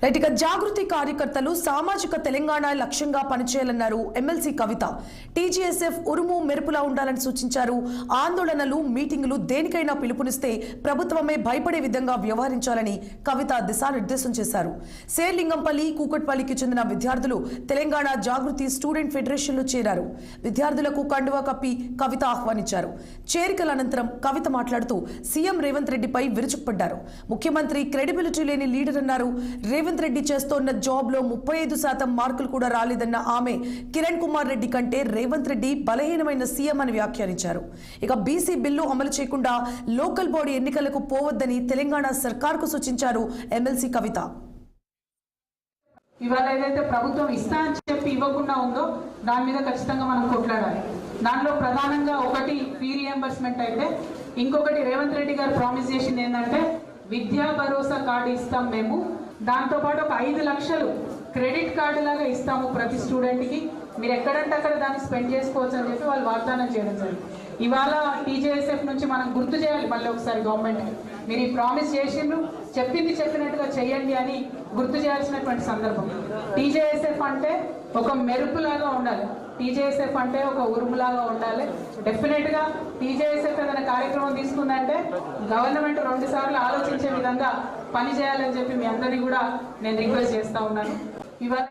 రైట్గా జాగృతి కార్యకర్తలు సామాజిక తెలంగాణ లక్ష్యంగా పనిచేయాలన్నారు ఎమ్మెల్సీ కవిత. టీజీఎస్ఎఫ్ ఉరుము మెరుపులా ఉండాలని సూచించారు. ఆందోళనలు మీటింగులు దేనికైనా పిలుపునిస్తే ప్రభుత్వమే భయపడే విధంగా వ్యవహరించాలని కవిత దిశానిర్దేశం చేశారు. శేర్లింగంపల్లి, కూకట్పల్లికి చెందిన విద్యార్థులు తెలంగాణ జాగృతి స్టూడెంట్ ఫెడరేషన్లో చేరారు. విద్యార్థులకు కండువా కప్పి కవిత ఆహ్వానించారు. చేరికల అనంతరం కవిత మాట్లాడుతూ సీఎం రేవంత్ రెడ్డిపై విరుచుకుపడ్డారు. ముఖ్యమంత్రి క్రెడిబిలిటీ లేని లీడర్ అన్నారు. రేవంత్ రెడ్డి చేస్తోన్న జాబ్ లో 35% మార్కులు కూడా రాలేదన్న ఆమె కిరణ్ కుమార్ రెడ్డి కంటే రేవంత్ రెడ్డి బలహీనమైన సీఎం అని వ్యాఖ్యానించారు. ఇక బీసీ బిల్లు అమలు చేయకుండా లోకల్ బాడీ ఎన్నికలకు పోవద్దని తెలంగాణ సర్కార్కు సూచించారు ఎమ్మెల్సీ కవిత. ఇవాళ ఏదైతే ప్రభుత్వం ఇస్తా అని చెప్పి ఇవ్వకుండా ఉందో దాని మీద ఖచ్చితంగా మనం కొట్లాడాలి. దానిలో ప్రధానంగా ఒకటి ఫీ రియంబర్స్మెంట్ అయితే, ఇంకొకటి రేవంత్ రెడ్డి గారు ప్రామిస్ చేసింది ఏంటంటే విద్యా భరోసా కార్డు ఇస్తాం మేము, దాంతోపాటు ఒక 5 లక్షలు క్రెడిట్ కార్డు లాగా ఇస్తాము ప్రతి స్టూడెంట్కి, మీరు ఎక్కడంటే అక్కడ దాన్ని స్పెండ్ చేసుకోవచ్చు అని చెప్పి వాళ్ళు వాగ్దానం చేయడం జరిగింది. ఇవాళ టీజేఎస్ఎఫ్ నుంచి మనం గుర్తు చేయాలి మళ్ళీ ఒకసారి గవర్నమెంట్కి, మీరు ఈ ప్రామిస్ చేసిండ్రు, చెప్పింది చెప్పినట్టుగా చేయండి అని గుర్తు చేయాల్సినటువంటి సందర్భం. టీజేఎస్ఎఫ్ అంటే ఒక మెరుపులాగా ఉండాలి, టీజేఎస్ఎఫ్ అంటే ఒక ఉరుములాగా ఉండాలి. డెఫినెట్గా టీజేఎస్ఎఫ్ ఏదైనా కార్యక్రమం తీసుకుందంటే గవర్నమెంట్ 2 సార్లు ఆలోచించే విధంగా పని చేయాలని చెప్పి మీ అందరినీ కూడా నేను రిక్వెస్ట్ చేస్తూ ఉన్నాను. ఇవాళ